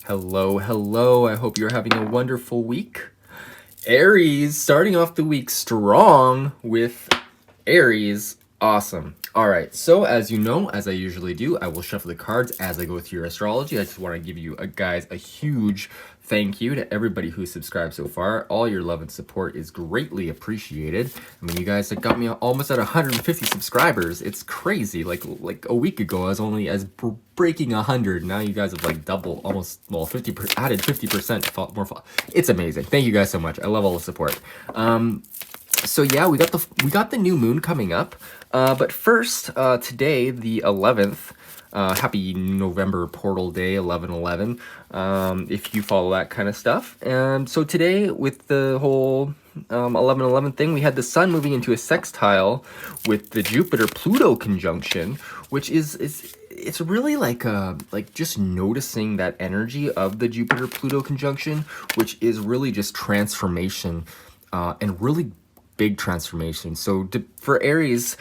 Hello, hello. I hope you're having a wonderful week. Aries, starting off the week strong with Aries. Awesome. All right. So as you know, as I usually do, I will shuffle the cards as I go through your astrology. I just want to give you guys a huge thank you to everybody who subscribed so far. All your love and support is greatly appreciated. I mean, you guys have got me almost at 150 subscribers. It's crazy. Like a week ago, I was only breaking 100. Now you guys have like double, almost, well, 50 added 50% more. It's amazing. Thank you guys so much. I love all the support. So yeah, we got the new moon coming up. But first, today, the 11th, happy November portal day, 11/11, if you follow that kind of stuff. And so today, with the whole 11/11 thing, we had the sun moving into a sextile with the Jupiter-Pluto conjunction, which it's really like just noticing that energy of the Jupiter-Pluto conjunction, which is really just transformation, and really big transformation. So for Aries,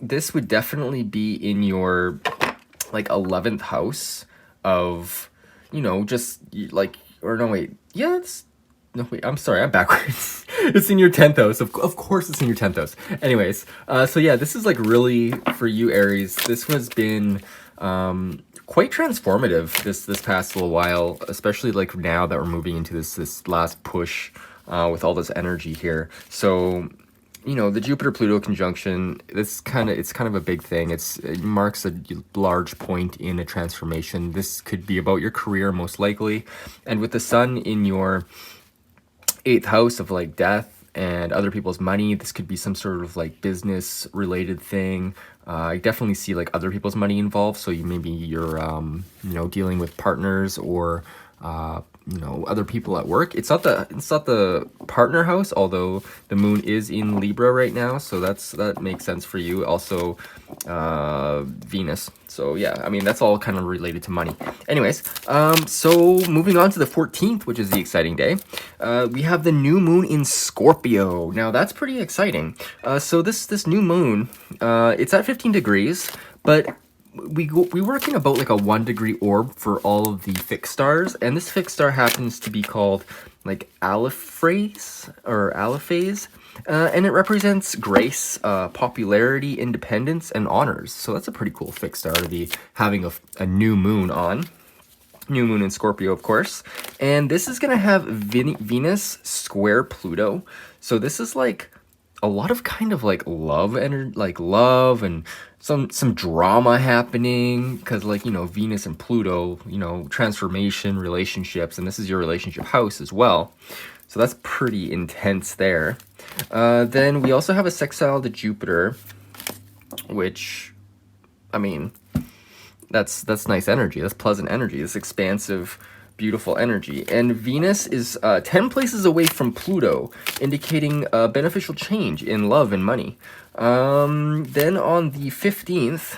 this would definitely be in your like 11th house of, just like, or no, wait, yeah, no, wait, I'm sorry, I'm backwards. It's in your 10th house. Of course it's in your 10th house. Anyways, so yeah, this is like really for you, Aries. This has been quite transformative this past little while, especially like now that we're moving into this last push with all this energy here. So, the Jupiter-Pluto conjunction, it's kind of a big thing. It marks a large point in a transformation. This could be about your career, most likely. And with the sun in your 8th house of like death and other people's money, this could be some sort of like business related thing. I definitely see like other people's money involved. So you're dealing with partners or other people at work. It's not the partner house, although the moon is in Libra right now, so that makes sense for you. Also, Venus. So yeah, I mean that's all kind of related to money. Anyways, so moving on to the 14th, which is the exciting day, we have the new moon in Scorpio. Now that's pretty exciting. So this new moon, it's at 15 degrees, but we work in about like a 1-degree orb for all of the fixed stars, and this fixed star happens to be called like Aliphrase or Aliphase, and it represents grace, popularity, independence, and honors. So that's a pretty cool fixed star to be having a new moon on. New moon in Scorpio, of course. And this is gonna have Venus square Pluto. So this is like a lot of kind of like love and some drama happening, because like Venus and Pluto, transformation, relationships, and this is your relationship house as well, so that's pretty intense there. Then we also have a sextile to Jupiter, which, I mean, that's nice energy, that's pleasant energy, this expansive, beautiful energy. And Venus is 10 places away from Pluto, indicating a beneficial change in love and money. Then on the 15th,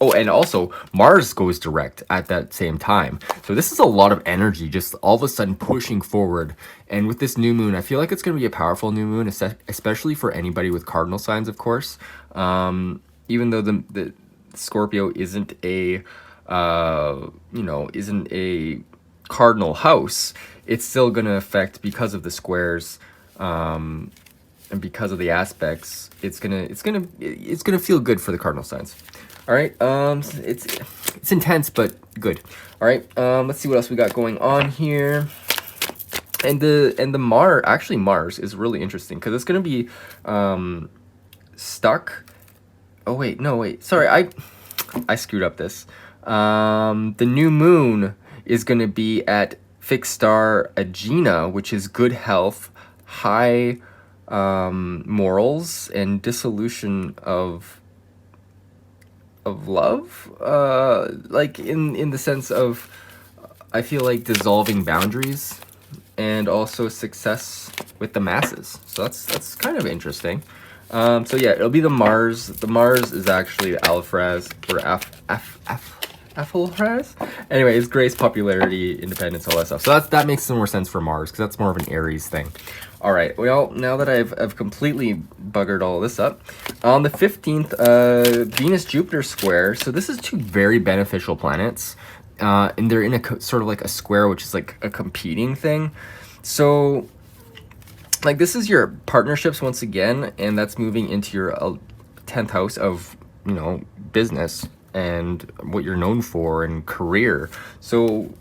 oh, and also Mars goes direct at that same time. So this is a lot of energy, just all of a sudden pushing forward. And with this new moon, I feel like it's going to be a powerful new moon, especially for anybody with cardinal signs, of course. Even though the Scorpio isn't a cardinal house, it's still going to affect, because of the squares, and because of the aspects, it's gonna feel good for the cardinal signs. All right, it's intense but good. All right, let's see what else we got going on here. And the Mars is really interesting because it's gonna be stuck. Oh wait, no wait, sorry, I screwed up this. The new moon is gonna be at fixed star Agena, which is good health, high morals, and dissolution of love, like in the sense of, I feel like dissolving boundaries, and also success with the masses. So that's kind of interesting. So yeah, it'll be the Mars. The Mars is actually Aliphrase or Aphilhras. Anyway, it's grace, popularity, independence, all that stuff. So that makes some more sense for Mars, because that's more of an Aries thing. All right, well, now that I've completely buggered all this up, on the 15th, Venus-Jupiter square. So this is two very beneficial planets. and they're in a sort of like a square, which is like a competing thing. So like this is your partnerships once again, and that's moving into your 10th house of, you know, business and what you're known for and career. So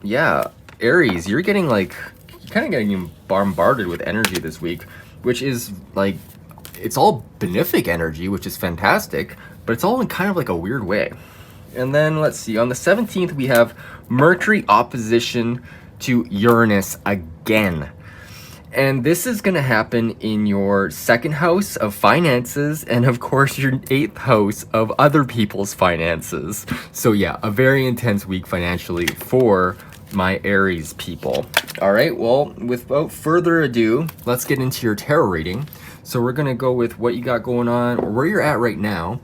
yeah, Aries, you're getting like, you're kind of getting bombarded with energy this week, which is like, it's all benefic energy, which is fantastic, but it's all in kind of like a weird way. And then let's see, on the 17th, we have Mercury opposition to Uranus again. And this is going to happen in your 2nd house of finances and, of course, your 8th house of other people's finances. So yeah, a very intense week financially for my Aries people. All right, well, without further ado, let's get into your tarot reading. So we're going to go with what you got going on, or where you're at right now,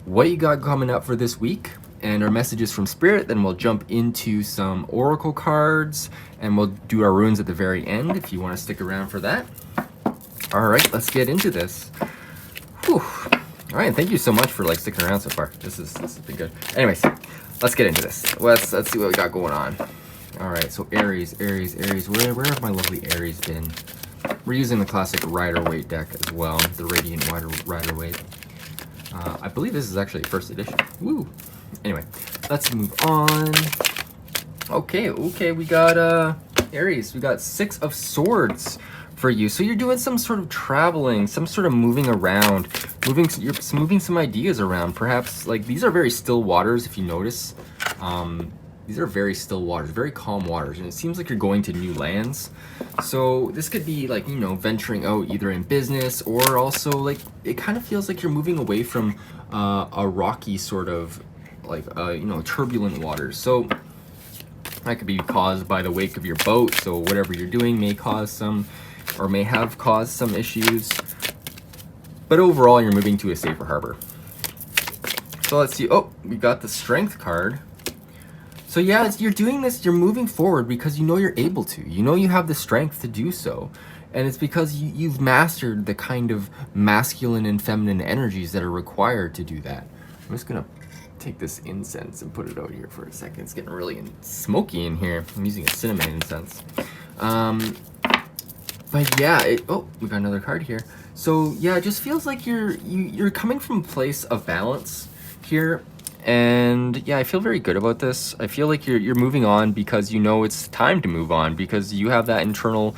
what you got coming up for this week, and our messages from Spirit. Then we'll jump into some oracle cards, and we'll do our runes at the very end if you want to stick around for that. All right, let's get into this. Whew. All right, thank you so much for like sticking around so far. This has been good. Anyways, let's get into this. Let's see what we got going on. All right, so Aries. Where have my lovely Aries been? We're using the classic Rider-Waite deck as well, the Radiant Rider-Waite. I believe this is actually first edition. Woo! Anyway, let's move on. Okay, we got Aries. We got 6 of Swords for you. So you're doing some sort of traveling, some sort of moving around, you're moving some ideas around. Perhaps like these are very still waters, if you notice. These are very still waters, very calm waters, and it seems like you're going to new lands. So this could be like, you know, venturing out either in business, or also like it kind of feels like you're moving away from a rocky sort of like you know, turbulent waters. So that could be caused by the wake of your boat. So whatever you're doing may cause some, or may have caused some issues. But overall, you're moving to a safer harbor. So let's see. Oh, we got the Strength card. So yeah, you're doing this, you're moving forward because you know you're able to. You know you have the strength to do so. And it's because you've mastered the kind of masculine and feminine energies that are required to do that. I'm just going to take this incense and put it out here for a second. It's getting really smoky in here. I'm using a cinnamon incense. But yeah, oh, we got another card here. So yeah, it just feels like you're coming from a place of balance here. And yeah, I feel very good about this. I feel like you're moving on because you know it's time to move on, because you have that internal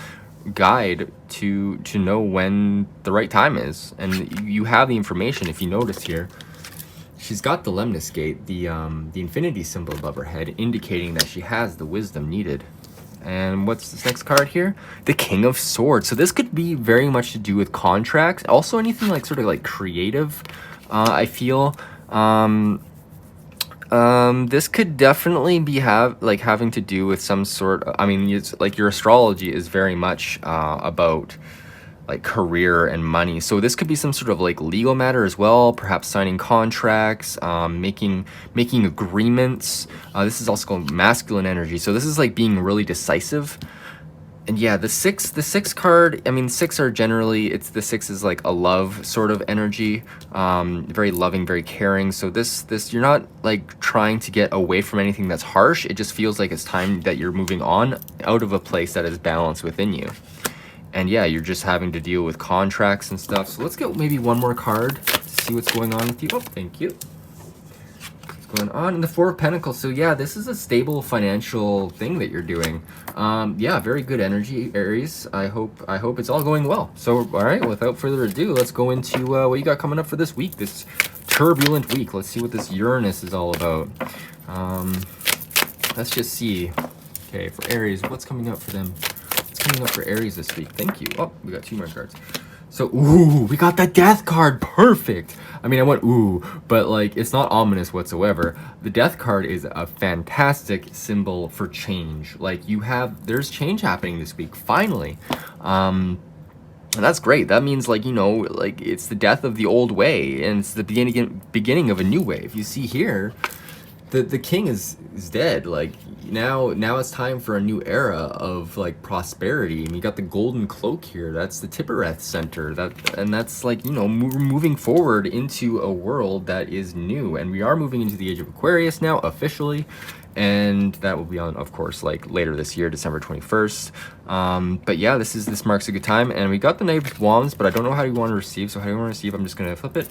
guide to know when the right time is, and you have the information. If you notice here, she's got the Lemnis Gate, the infinity symbol above her head, indicating that she has the wisdom needed. And what's this next card here? The King of Swords. So this could be very much to do with contracts, also anything like sort of like creative. I feel this could definitely be having to do with some sort of, I mean, it's like your astrology is very much about like career and money. So this could be some sort of like legal matter as well, perhaps signing contracts, making agreements. This is also called masculine energy. So this is like being really decisive. And yeah, the six card, I mean, 6 are generally, the 6 is like a love sort of energy, very loving, very caring. So this, you're not like trying to get away from anything that's harsh. It just feels like it's time that you're moving on out of a place that is balanced within you. And yeah, you're just having to deal with contracts and stuff. So let's get maybe one more card to see what's going on with you. Oh, thank you. Going on in the 4 of Pentacles. So yeah, this is a stable financial thing that you're doing. Yeah, very good energy, Aries. I hope it's all going well. So all right, without further ado, let's go into what you got coming up for this week, this turbulent week. Let's see what this Uranus is all about. Let's just see. Okay, for Aries, what's coming up for them? What's coming up for Aries this week? Thank you. Oh, we got 2 more cards. So, ooh, we got the Death card. Perfect. I mean, I went ooh, but like it's not ominous whatsoever. The Death card is a fantastic symbol for change. Like there's change happening this week, finally. And that's great. That means like, you know, like it's the death of the old way, and it's the beginning of a new way. If you see here, the king is dead. Like now it's time for a new era of like prosperity. And you got the golden cloak here. That's the Tippereth center. That's like, you know, we're moving forward into a world that is new, and we are moving into the age of Aquarius now officially. and that will be on, of course, like later this year, December 21st. But yeah, this marks a good time, and we got the Knight of Wands, but I don't know how you want to receive. So how do you want to receive? I'm just gonna flip it.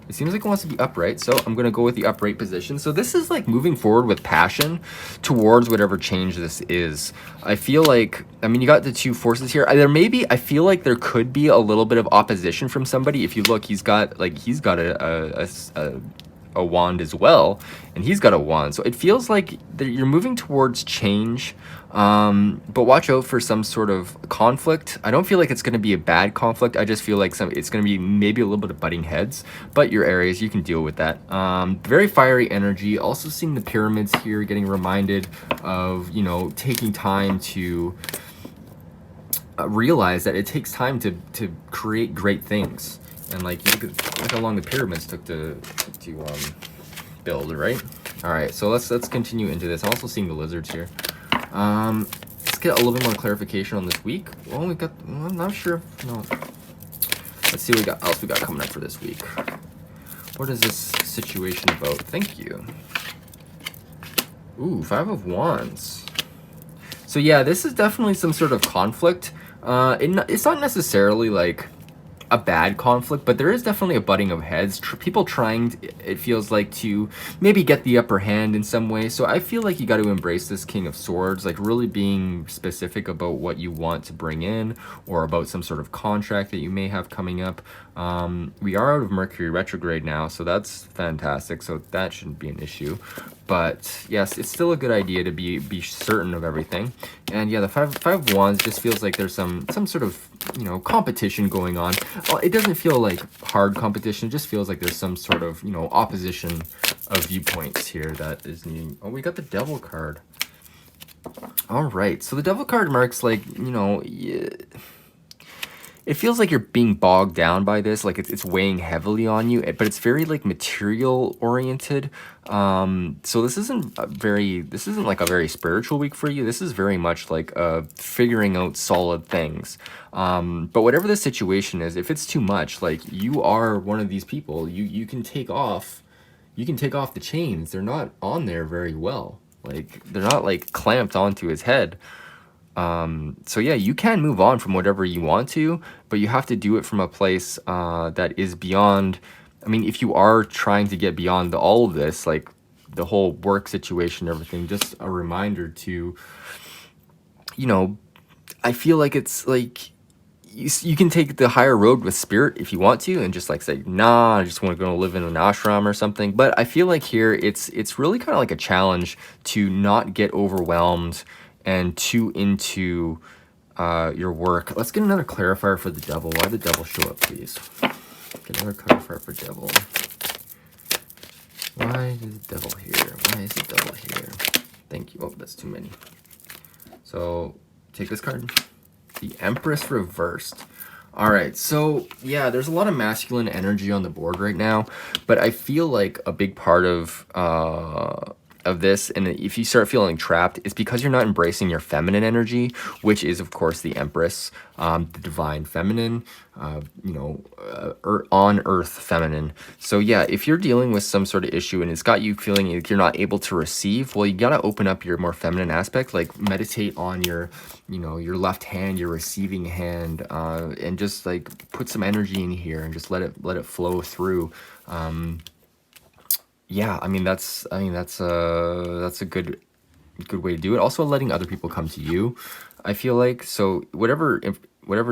It seems like it wants to be upright, so I'm gonna go with the upright position. So this is like moving forward with passion towards whatever change this is. I feel like, I mean, you got the two forces here. I feel like there could be a little bit of opposition from somebody. If you look, he's got a wand as well, and he's got a wand, so it feels like you're moving towards change, but watch out for some sort of conflict. I don't feel like it's going to be a bad conflict. I just feel like it's going to be maybe a little bit of butting heads, but your Aries, you can deal with that. Very fiery energy. Also seeing the pyramids here, getting reminded of, you know, taking time to realize that it takes time to create great things. And like, look how long the pyramids took to build, right? All right, so let's continue into this. I'm also seeing the lizards here. Let's get a little bit more clarification on this week. Well, I'm not sure. No. Let's see what else we got coming up for this week. What is this situation about? Thank you. Ooh, 5 of Wands. So yeah, this is definitely some sort of conflict. It's not necessarily like a bad conflict, but there is definitely a butting of heads. People trying, it feels like, to maybe get the upper hand in some way. So I feel like you got to embrace this King of Swords, like really being specific about what you want to bring in, or about some sort of contract that you may have coming up. We are out of Mercury retrograde now, so that's fantastic. So that shouldn't be an issue. But yes, it's still a good idea to be certain of everything. And yeah, the five of Wands just feels like there's some sort of, you know, competition going on. Well, it doesn't feel like hard competition. It just feels like there's some sort of, you know, opposition of viewpoints here that is needing. Oh, we got the Devil card. All right, so the Devil card marks, like, you know, it feels like you're being bogged down by this, like it's weighing heavily on you, but it's very like material oriented. So this isn't like a very spiritual week for you. This is very much like figuring out solid things. But whatever the situation is, if it's too much, like, you are one of these people, you can take off the chains. They're not on there very well. Like, they're not like clamped onto his head. So yeah, you can move on from whatever you want to, but you have to do it from a place that is beyond. I mean, if you are trying to get beyond all of this, like the whole work situation, everything, just a reminder to, you know, I feel like it's like you can take the higher road with spirit if you want to, and just like say, nah, I just want to go live in an ashram or something. But I feel like here it's really kind of like a challenge to not get overwhelmed and too into your work. Let's get another clarifier for the Devil. Why did the Devil show up, please? Get another clarifier for Devil. Why is the Devil here? Why is the Devil here? Thank you. Oh, that's too many. So take this card. The Empress reversed. All right, so yeah, there's a lot of masculine energy on the board right now, but I feel like a big part of this, and if you start feeling trapped, it's because you're not embracing your feminine energy, which is, of course, the Empress, the divine feminine, you know, on earth feminine. So yeah, if you're dealing with some sort of issue and it's got you feeling like you're not able to receive, well, you gotta open up your more feminine aspect, like meditate on your, you know, your left hand, your receiving hand, and just like put some energy in here and just let it flow through. Yeah, I mean, that's a good way to do it. Also, letting other people come to you, I feel like. So whatever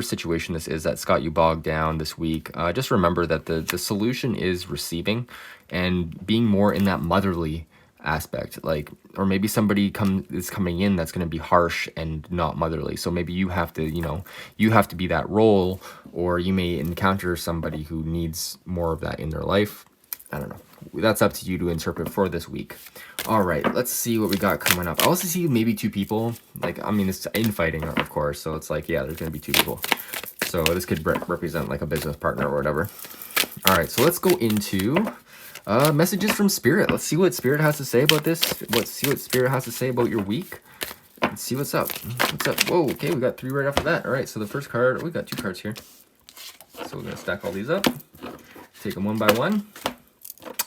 situation this is that's got you bogged down this week, just remember that the solution is receiving and being more in that motherly aspect. Like, or maybe somebody is coming in that's going to be harsh and not motherly. So maybe you have to, you know, you have to be that role, or you may encounter somebody who needs more of that in their life. I don't know. That's up to you to interpret for this week. All right, let's see what we got coming up. I also see maybe 2 people. Like, I mean, it's infighting, of course. So it's like, yeah, there's going to be 2 people. So this could represent like a business partner or whatever. All right, so let's go into messages from Spirit. Let's see what Spirit has to say about this. Let's see what Spirit has to say about your week. Let's see what's up. What's up? Whoa, okay, we got 3 right after that. All right, so the first card, we got 2 cards here. So we're going to stack all these up. Take them one by one.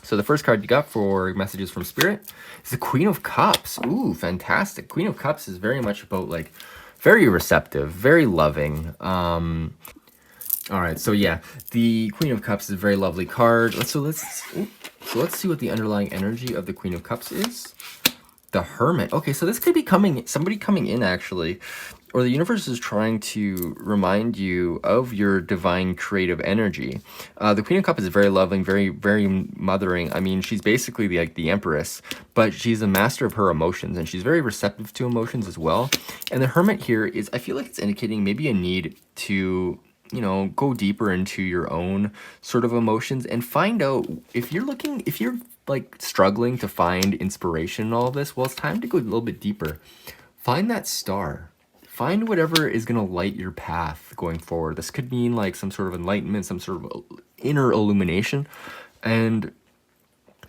So So the first card you got for messages from Spirit is the Queen of Cups. Ooh, fantastic. Queen of Cups is very much about like very receptive, very loving. All right, so yeah, the Queen of Cups is a very lovely card. Let's see what the underlying energy of the Queen of Cups is. The Hermit. Okay, so this could be somebody coming in actually, or the universe is trying to remind you of your divine creative energy. The Queen of Cups is very loving, very, very mothering. I mean, she's basically the Empress, but she's a master of her emotions, and she's very receptive to emotions as well. And the Hermit here is, I feel like it's indicating maybe a need to, you know, go deeper into your own sort of emotions and find out if you're like struggling to find inspiration in all of this. Well, it's time to go a little bit deeper. Find that star. Find whatever is going to light your path going forward. This could mean like some sort of enlightenment, some sort of inner illumination. And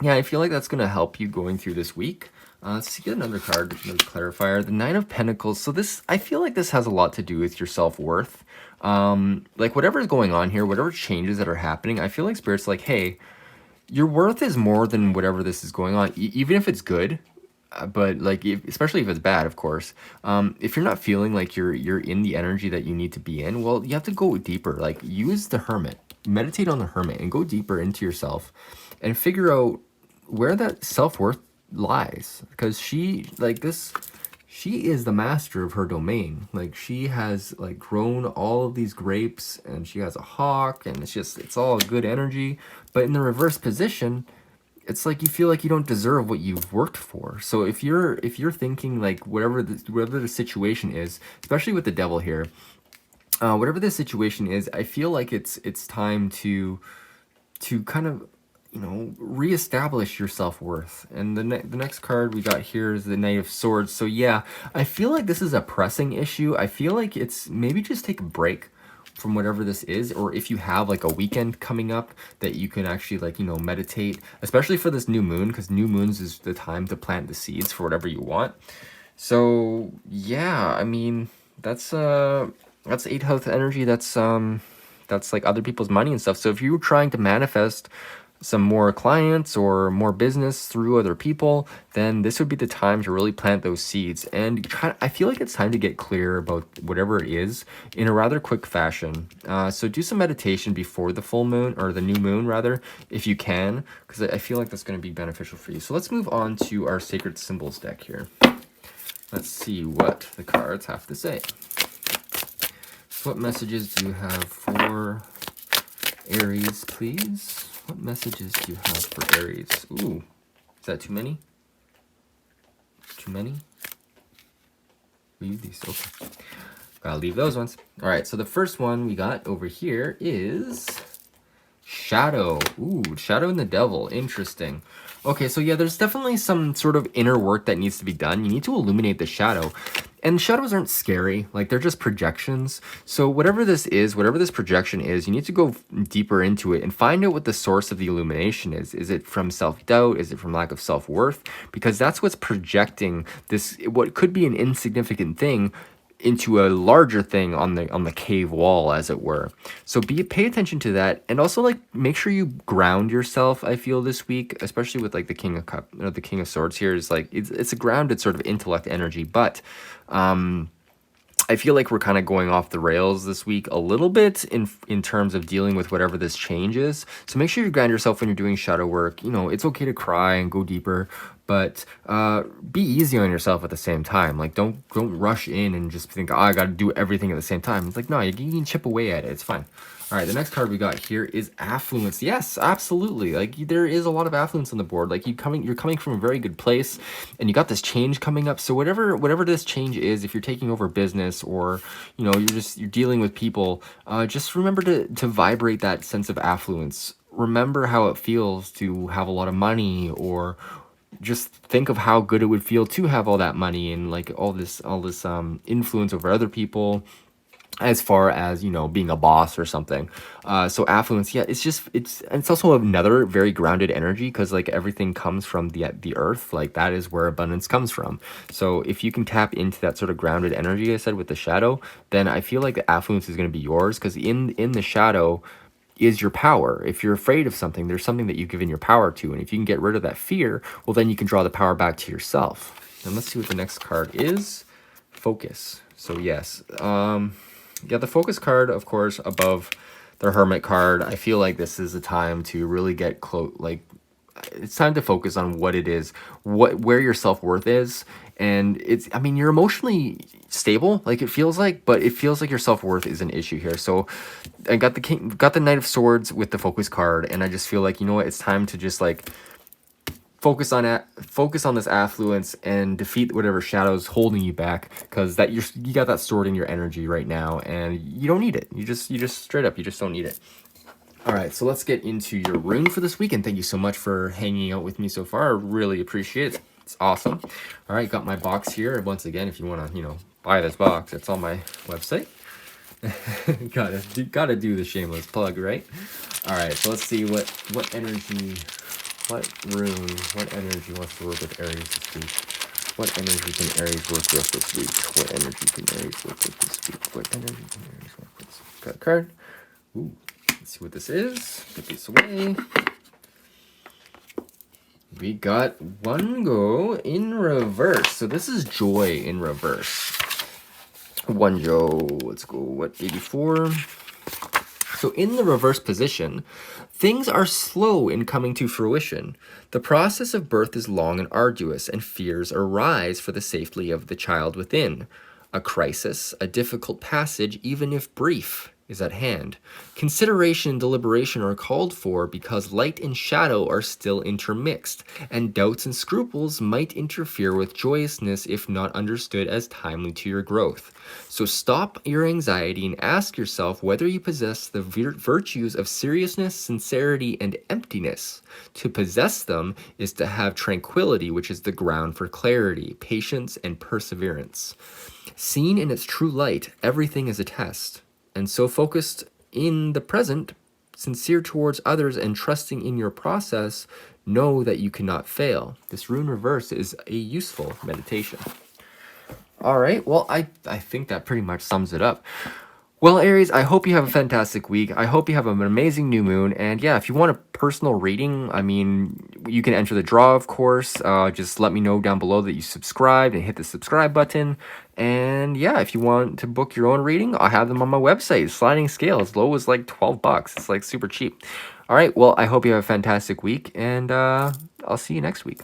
yeah, I feel like that's going to help you going through this week. Let's get another card, another clarifier. The Nine of Pentacles. So this, I feel like this has a lot to do with your self-worth. Like whatever is going on here, whatever changes that are happening, I feel like Spirit's like, hey, your worth is more than whatever this is going on, even if it's good. But like, especially if it's bad, of course. If you're not feeling like you're in the energy that you need to be in, well, you have to go deeper. Like, use the Hermit, meditate on the Hermit, and go deeper into yourself, and figure out where that self-worth lies. Because she is the master of her domain. Like, she has like grown all of these grapes, and she has a hawk, and it's all good energy. But in the reverse position, it's like you feel like you don't deserve what you've worked for. So if you're thinking like whatever the situation is, especially with the Devil here, whatever the situation is, I feel like it's time to kind of, you know, reestablish your self-worth. And the next card we got here is the Knight of Swords. So yeah, I feel like this is a pressing issue. I feel like it's maybe just take a break from whatever this is, or if you have like a weekend coming up that you can actually like, you know, meditate, especially for this new moon, because new moons is the time to plant the seeds for whatever you want. So yeah, I mean, that's 8th house energy. That's like other people's money and stuff. So if you're trying to manifest some more clients or more business through other people, then this would be the time to really plant those seeds. And I feel like it's time to get clear about whatever it is in a rather quick fashion. So do some meditation before the full moon, or the new moon rather, if you can, because I feel like that's going to be beneficial for you. So let's move on to our Sacred Symbols deck here. Let's see what the cards have to say. So what messages do you have for Aries, please? What messages do you have for Aries? Ooh, is that too many? Too many? Leave these. Okay. Gotta leave those ones. All right, so the first one we got over here is Shadow. Ooh, Shadow and the Devil. Interesting. Okay, so yeah, there's definitely some sort of inner work that needs to be done. You need to illuminate the shadow. And shadows aren't scary, like they're just projections. So whatever this is, whatever this projection is, you need to go deeper into it and find out what the source of the illumination is. Is it from self-doubt? Is it from lack of self-worth? Because that's what's projecting this, what could be an insignificant thing, into a larger thing on the cave wall, as it were. So pay attention to that, and also like make sure you ground yourself. I feel this week, especially with like the King of Cup, the King of Swords here, is like it's a grounded sort of intellect energy, but I feel like we're kind of going off the rails this week a little bit in terms of dealing with whatever this change is. So make sure you ground yourself when you're doing shadow work. You know, it's okay to cry and go deeper, but be easy on yourself at the same time. Like don't rush in and just think, oh, I got to do everything at the same time. It's like, no, you can chip away at it. It's fine. All right, the next card we got here is affluence. Yes, absolutely. Like there is a lot of affluence on the board. Like you're coming from a very good place, and you got this change coming up. So whatever this change is, if you're taking over business, or you know you're dealing with people, just remember to vibrate that sense of affluence. Remember how it feels to have a lot of money, or just think of how good it would feel to have all that money and like all this influence over other people, as far as, you know, being a boss or something. So affluence, yeah, it's also another very grounded energy, because like everything comes from the earth. Like that is where abundance comes from. So if you can tap into that sort of grounded energy I said with the shadow, then I feel like the affluence is going to be yours, because in the shadow, is your power. If you're afraid of something, there's something that you've given your power to. And if you can get rid of that fear, well, then you can draw the power back to yourself. And let's see what the next card is. Focus. So yes, yeah, the focus card, of course, above the Hermit card. I feel like this is a time to really get close, like, it's time to focus on what it is, where your self-worth is. And it's, I mean, you're emotionally stable, like it feels like, but it feels like your self-worth is an issue here. So I got the Knight of Swords with the focus card, and I just feel like, you know what, it's time to just like focus on this affluence and defeat whatever shadows holding you back, because that you got that stored in your energy right now, and you don't need it. You just straight up, you just don't need it. All right, so let's get into your rune for this week, and thank you so much for hanging out with me so far. I really appreciate it. It's awesome. All right, got my box here. Once again, if you want to, you know, buy this box, it's on my website. gotta do the shameless plug, right? All right, so let's see what energy, what energy wants to work with Aries this week. What energy can Aries work with this week? What energy can Aries work with this week? What energy can Aries work with this week? Got a card. Ooh. Let's see what this is. Put this away. We got one go in reverse. So this is joy in reverse. One go. Let's go. What, 84? So in the reverse position, things are slow in coming to fruition. The process of birth is long and arduous, and fears arise for the safety of the child within. A crisis, a difficult passage, even if brief, is at hand. Consideration and deliberation are called for because light and shadow are still intermixed, and doubts and scruples might interfere with joyousness if not understood as timely to your growth. So stop your anxiety and ask yourself whether you possess the virtues of seriousness, sincerity, and emptiness. To possess them is to have tranquility, which is the ground for clarity, patience, and perseverance. Seen in its true light, everything is a test. And so focused in the present, sincere towards others, and trusting in your process, know that you cannot fail. This rune reverse is a useful meditation. All right, well, I think that pretty much sums it up. Well, Aries, I hope you have a fantastic week. I hope you have an amazing new moon. And yeah, if you want a personal reading, I mean, you can enter the draw, of course. Just let me know down below that you subscribed and hit the subscribe button. And yeah, if you want to book your own reading, I'll have them on my website. Sliding scale, as low as like 12 bucks. It's like super cheap. All right, well, I hope you have a fantastic week, and I'll see you next week.